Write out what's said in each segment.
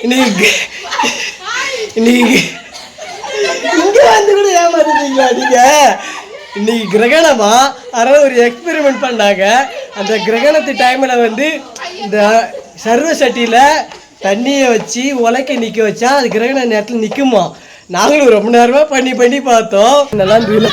இன்னைக்கு இன்னைக்கு இங்கே வந்து கூட ஏமாத்துறீங்களா நீங்கள்? இன்னைக்கு கிரகணமா அதனால் ஒரு எக்ஸ்பெரிமெண்ட் பண்ணாங்க. அந்த கிரகணத்து டைமில் வந்து இந்த சர்வ சட்டியில் தண்ணியை வச்சு உலக்கை நிற்க வச்சா அது கிரகண நேரத்தில் நிற்குமா. நாங்களும் ரொம்ப நேரமாக பண்ணி பார்த்தோம். நல்லா இருந்தது.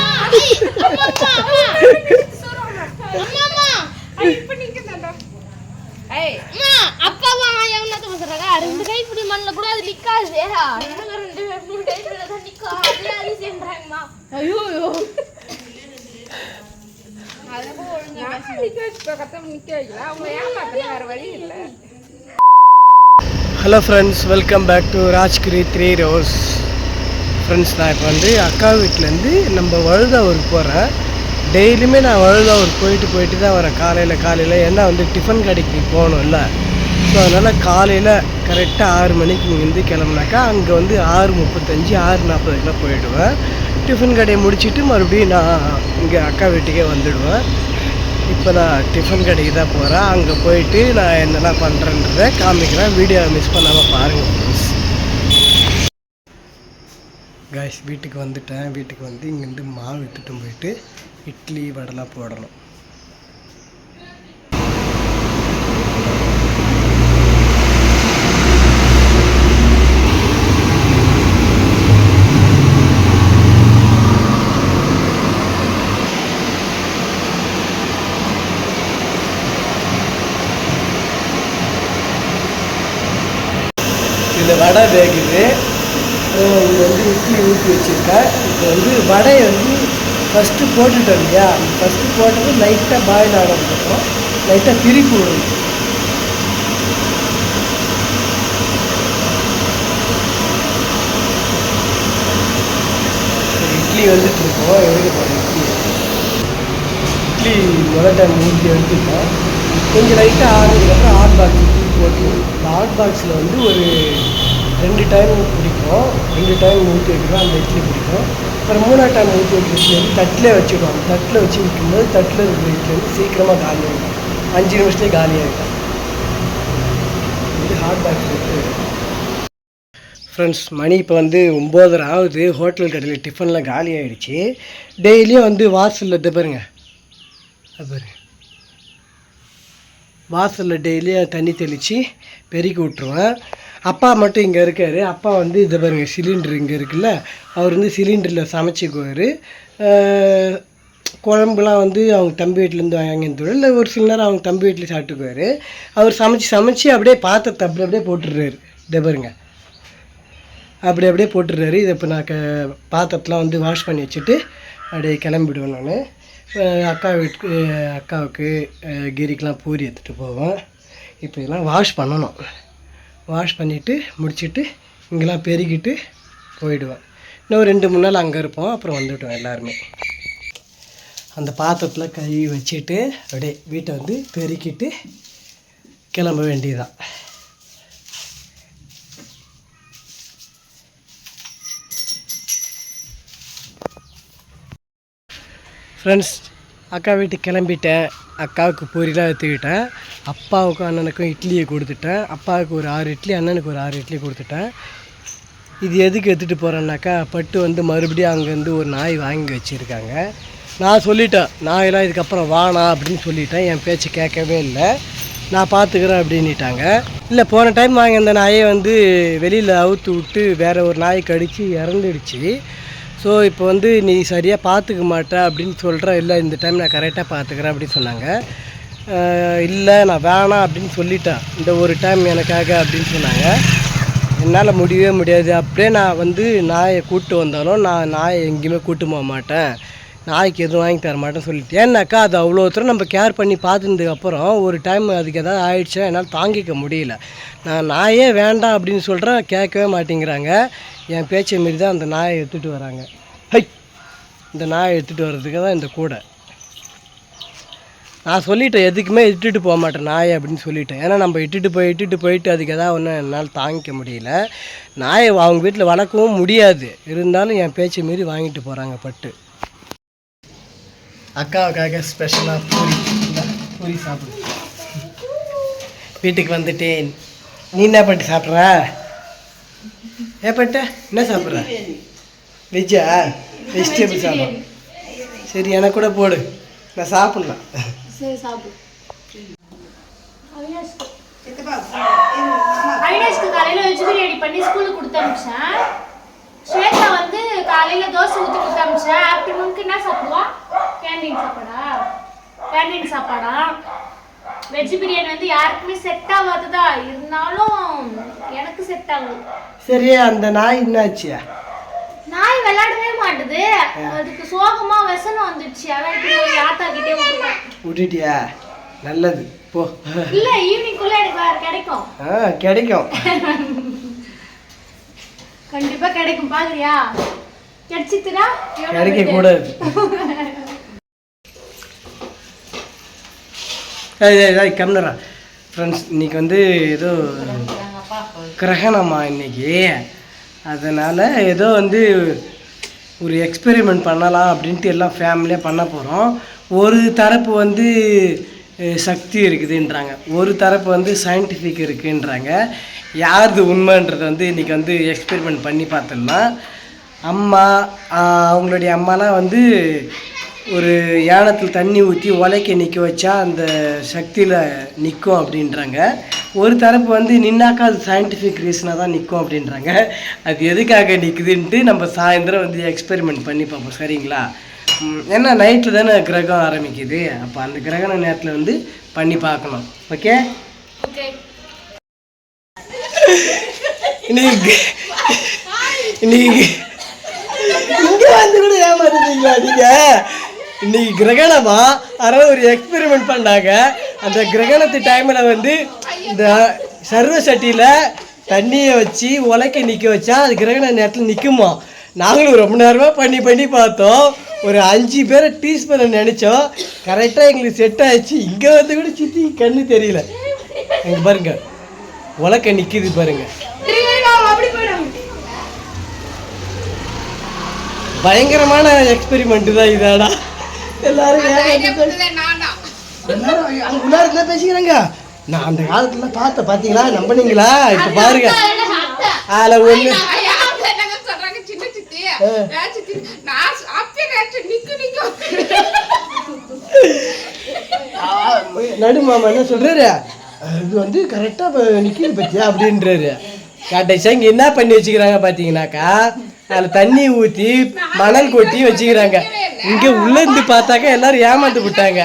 Hello friends, welcome back to Rajgiri 3 ரோஸ். ஃப்ரெண்ட்ஸ், நான் இப்போ வந்து அக்கா வீட்டிலேருந்து நம்ம வழுதாவூருக்கு போகிறேன். டெய்லியுமே நான் வழுதாவூருக்கு போயிட்டு தான் வரேன். காலையில் ஏன்னா வந்து டிஃபன் கடைக்கு போகணும் இல்லை. ஸோ அதனால் காலையில் கரெக்டாக 6 மணிக்கு இங்கேருந்து கிளம்புனாக்கா அங்கே வந்து 6:35 6:40 போயிடுவேன். டிஃபன் கடையை முடிச்சுட்டு மறுபடியும் நான் இங்கே அக்கா வீட்டுக்கே வந்துடுவேன். இப்போ நான் டிஃபன் கடைக்கு தான் போகிறேன். அங்கே போயிட்டு நான் என்னெல்லாம் பண்ணுறேன்றதை காமிக்கிறேன். வீடியோவை மிஸ் பண்ணாமல் பாருங்கள் ப்ளீஸ். காய்ஸ், வீட்டுக்கு வந்துட்டேன். வீட்டுக்கு வந்து இங்கேருந்து மாவு எடுத்துகிட்டு போயிட்டு இட்லி வடைலாம் போடணும். இந்த வடை வேகுது. இது வந்து இட்லி ஊற்றி வச்சுருக்கேன். இப்போ வந்து வடையை வந்து ஃபஸ்ட்டு போட்டுட்டோம் இல்லையா. ஃபஸ்ட்டு போட்டது லைட்டாக பாயில் ஆனதுக்கப்புறம் லைட்டாக திருப்பி விடணும். இட்லி வந்துட்டுருக்கோம். எடுக்க போகிறோம். இட்லி முதல் டைம் ஊற்றி எடுத்துட்டோம். கொஞ்சம் லைட்டாக ஆனதுக்கப்புறம் ஹாட் பாக்ஸ் ஊற்றி போட்டு ஹாட் பாக்ஸில் வந்து ஒரு 2 டைம் பிடிக்கும். 2 டைம் ஊற்றி வைக்கிறோம். அந்த இட்லி பிடிக்கும். அப்புறம் 3ஆவது டைம் ஊற்றி வைக்கிற இட்லி வந்து தட்டில் வச்சுடுவோம். தட்டில் வச்சு விற்கும்போது தட்டில் இருக்கிற இட்லி வந்து சீக்கிரமாக காலி ஆகிடும். 5 நிமிஷத்துலேயே காலி ஆகிடும். இது ஹாட் பாக்ஸ் விட்டு. ஃப்ரெண்ட்ஸ், மணி இப்போ வந்து 9:30 ஆகுது. ஹோட்டல் கடையில் டிஃபன்லாம் காலி ஆகிடுச்சு. டெய்லியும் வந்து வாசலில் பாருங்க பாருங்க, வாசலில் டெய்லியும் தண்ணி தெளித்து பெருக்கி விட்ருவேன். அப்பா மட்டும் இங்கே இருக்கார். அப்பா வந்து இதை பாருங்கள், சிலிண்டர் இங்கே இருக்குல்ல, அவர் வந்து சிலிண்டரில் சமைச்சிக்குவார். குழம்புலாம் வந்து அவங்க தம்பி வீட்டிலேருந்து வாங்கிட்டு இல்லை, ஒரு சில நேரம் அவங்க தம்பி வீட்டில் சாப்பிட்டுக்குவார். அவர் சமைச்சு அப்படியே பாத்திரத்தை அப்படியே போட்டுடுறாரு. இதை பாருங்க, அப்படியே போட்டுடுறாரு. இதை இப்போ நான் பாத்திரத்தெலாம் வந்து வாஷ் பண்ணி வச்சுட்டு அப்படியே கிளம்பிடுவேன். நான் அக்காவுக்கு கிரிக்கெலாம் பூரி எடுத்துகிட்டு போவேன். இப்போ இதெல்லாம் வாஷ் பண்ணணும். வாஷ் பண்ணிவிட்டு முடிச்சுட்டு இங்கெல்லாம் பெருக்கிட்டு போயிடுவேன். இன்னும் 2-3 நாள் அங்கே இருப்போம். அப்புறம் வந்துவிட்டோம் எல்லாருமே. அந்த பாத்திரத்தில் கை வச்சுட்டு அப்படியே வீட்டை வந்து பெருக்கிட்டு கிளம்ப வேண்டியதுதான். ஃப்ரெண்ட்ஸ், அக்கா வீட்டுக்கு கிளம்பிட்டேன். அக்காவுக்கு பூரிலாம் எடுத்துக்கிட்டேன். அப்பாவுக்கும் அண்ணனுக்கும் இட்லியை கொடுத்துட்டேன். அப்பாவுக்கு ஒரு 6 இட்லி, அண்ணனுக்கு ஒரு 6 இட்லி கொடுத்துட்டேன். இது எதுக்கு எடுத்துகிட்டு போகிறேன்னாக்கா, பட்டு வந்து மறுபடியும் அங்கேருந்து ஒரு நாய் வாங்கி வச்சுருக்காங்க. நான் சொல்லிட்டேன், நாயெல்லாம் இதுக்கப்புறம் வானா அப்படின்னு சொல்லிட்டேன். என் பேச்சு கேட்கவே இல்லை. நான் பார்த்துக்கிறேன் அப்படின்ட்டாங்க. இல்லை, போன டைம் வாங்கி அந்த நாயை வந்து வெளியில் அவுத்து விட்டு வேறு ஒரு நாய் கடித்து இறந்துடுச்சு. ஸோ இப்போ வந்து நீ சரியாக பார்த்துக்க மாட்டேன் அப்படின்னு சொல்கிறேன். இல்லை, இந்த டைம் நான் கரெக்டாக பார்த்துக்கிறேன் அப்படின்னு சொன்னாங்க. இல்லை, நான் வேணாம் அப்படின்னு சொல்லிட்டேன், இந்த ஒரு டைம் எனக்காக அப்படின்னு சொன்னாங்க. என்னால் முடியவே முடியாது. அப்படியே நான் வந்து நாயை கூப்பிட்டு வந்தாலும் நான் நாயை எங்கேயுமே கூப்பிட்டு போக மாட்டேன், நாய்க்கு எதுவும் வாங்கி தர மாட்டேன்னு சொல்லிட்டு. ஏன்னாக்கா அது அவ்வளோ தூரம் நம்ம கேர் பண்ணி பார்த்துருந்ததுக்கப்புறம் ஒரு டைம் அதுக்கு எதாவது ஆயிடுச்சுன்னா என்னால் தாங்கிக்க முடியல. நான் நாயே வேண்டாம் அப்படின்னு சொல்கிறேன், கேட்கவே மாட்டேங்கிறாங்க. என் பேச்சை மாரி தான் அந்த நாயை எடுத்துகிட்டு வராங்க. இந்த நாயை எடுத்துகிட்டு வர்றதுக்கு தான் இந்த கூடை. நான் சொல்லிட்டேன், எதுக்குமே இட்டுட்டு போக மாட்டேன் நாயை அப்படின்னு சொல்லிட்டேன். ஏன்னா நம்ம இட்டுட்டு போயிட்டு அதுக்கு எதாவது ஒன்று என்னால் தாங்கிக்க முடியல. நாயை அவங்க வீட்டில் வளர்க்கவும் முடியாது. இருந்தாலும் என் பேச்சை மீறி வாங்கிட்டு போகிறாங்க பட்டு. அக்காவுக்காக ஸ்பெஷலாக பூரி சாப்பிடு. வீட்டுக்கு வந்துட்டேன். நீ என்ன பண்ணிட்டு சாப்பிட்ற? ஏப்பட்ட என்ன சாப்பிட்ற? வெஜ்ஜா? வெஜிடபிள் சாப்பிட்றேன். சரி எனக்கு கூட போடு, நான் சாப்பிட்லாம். சரி சாப்பிடு. அவினாஷ்க்கு காலையில் வெஜ் பிரியாணி பண்ணி ஸ்கூலுக்கு கொடுத்து அனுப்பிச்சேன். ஸ்வேதா வந்து காலையில் தோசை ஊற்றி கொடுத்து அனுப்பிச்சேன். ஆஃப்டர்நூனுக்கு என்ன சாப்பிடுவா? கேண்டீன் சாப்பாடா? வெஜ் பிரியாணி வந்து யாருக்குமே செட் ஆகாதுதா, இருந்தாலும் எனக்கு செட் ஆகுது. சரி அந்த நாய் என்னாச்சு? நாய் விளையாடவே மாட்டுது, அதுக்கு சோகமா வசனம் வந்துடுச்சு. அதான் ஆத்தா கிட்டே விட்டுட்டியா? நல்லது போ. இல்ல ஈவினிங்குள்ள எனக்கு வேற கிடைக்கும். கிடைக்கும், கண்டிப்பா கிடைக்கும். பாக்குறியா? கிடைச்சிட்டுடா. கிடைக்க கூடாது. கம்னரா ஃப்ரெண்ட்ஸ், இன்னைக்கு வந்து ஏதோ கிரகணமா இன்னைக்கு, அதனால் ஏதோ வந்து ஒரு எக்ஸ்பெரிமெண்ட் பண்ணலாம் அப்படின்ட்டு எல்லாம் ஃபேமிலியாக பண்ண போகிறோம். ஒரு தரப்பு வந்து சக்தி இருக்குதுன்றாங்க, ஒரு தரப்பு வந்து சயின்டிஃபிக் இருக்குன்றாங்க. யாருது உண்மைன்றது வந்து இன்றைக்கி வந்து எக்ஸ்பெரிமெண்ட் பண்ணி பார்த்துடலாம். அம்மா அவங்களுடைய அம்மாலாம் வந்து ஒரு யானத்தில் தண்ணி ஊற்றி உலைக்க நிற்க வச்சா அந்த சக்தியில் நிற்கும் அப்படின்றாங்க. ஒரு தரப்பு வந்து நின்னாக்கா அது சயின்டிஃபிக் ரீசனாக தான் நிற்கும் அப்படின்றாங்க. அது எதுக்காக நிற்குதுன்ட்டு நம்ம சாயந்தரம் வந்து எக்ஸ்பெரிமெண்ட் பண்ணி பார்ப்போம். சரிங்களா? ஏன்னா நைட்டில் தானே கிரகம் ஆரம்பிக்குது, அப்போ அந்த கிரகண நேரத்தில் வந்து பண்ணி பார்க்கணும். ஓகே? இன்னைக்கு இங்கே வந்து கூட ஏமாத்துறீங்களா நீங்கள்? இன்னைக்கு கிரகணமா, அதனால் ஒரு எக்ஸ்பெரிமெண்ட் பண்ணாங்க. அந்த கிரகணத்து டைமில் வந்து இந்த சர்வ சட்டியில் தண்ணியை வச்சு உலைக்க நிற்க வச்சா அது கிரகண நேரத்தில் நிற்குமா. நாங்களும் ரொம்ப நேரமாக பண்ணி பார்த்தோம். ஒரு 5 பேரை டீஸ் பண்ண நினச்சோம். கரெக்டாக எங்களுக்கு செட் ஆகிடுச்சு. இங்கே வந்து கூட சித்தி கண்ணு தெரியல. எங்கே பாருங்க, உலக்க நிற்கிது பாருங்க. பயங்கரமான எக்ஸ்பெரிமெண்ட் தான் இதாடா. எல்லாரும் உள்ளார பேசிக்கிறாங்க. நான் அந்த காலத்துல பார்த்தீங்களா, நம்பினீங்களா? இப்போ பாருங்க, அதில் ஒன்று நடுமாமா என்ன சொல்றாரு, இது வந்து கரெக்டாக நிற்கிது பற்றியா அப்படின்றாரு. கடைசியாக இங்கே என்ன பண்ணி வச்சுக்கிறாங்க பார்த்தீங்கன்னாக்கா, அதில் தண்ணி ஊற்றி மணல் கொட்டி வச்சுக்கிறாங்க. இங்கே உள்ளேருந்து பார்த்தாக்கா எல்லாரும் ஏமாந்து விட்டாங்க.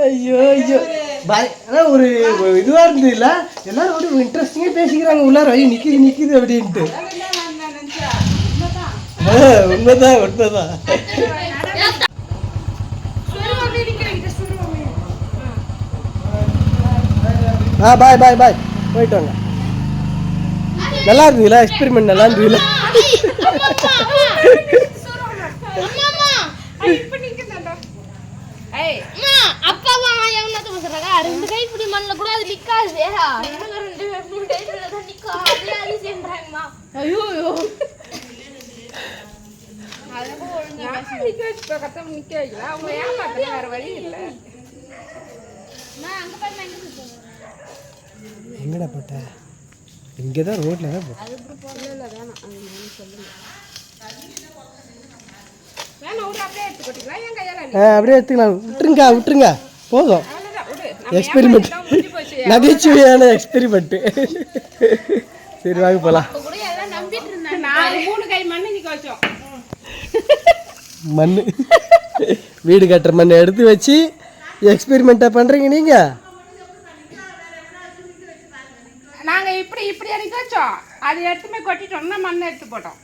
ஐயோ ஐயோ, ஆனால் ஒரு இதுவாக இருந்தது இல்லை, எல்லாரும் அப்படி இன்ட்ரெஸ்டிங்காக பேசிக்கிறாங்க உள்ளார. ஐயோ நிற்கிது அப்படின்ட்டு. உண்மைதான். பாய் போயிட்டு வாங்க. நல்லா இருந்ததுல எக்ஸ்பெரிமெண்ட், நல்லா இருந்ததுல. எங்கடா போட்ட? இங்கே தான் ரோட்டில் தான் போட்டேன். அப்படியே எடுத்துக்கலாம். விட்டுருங்க போதும். எக்ஸ்பெரிமெண்ட், நகைச்சுவையான எக்ஸ்பெரிமெண்ட்டு. சரி வாங்க போகலாம். மண் வீடு கட்டுற மண்ணை எடுத்து வச்சு எக்ஸ்பெரிமெண்ட்டாக பண்ணுறீங்க நீங்கள்? நாங்கள் இப்படி அடிக்க வச்சோம், அது எடுத்துமே கொட்டிட்டோம்னா மண்ணை எடுத்து போட்டோம்.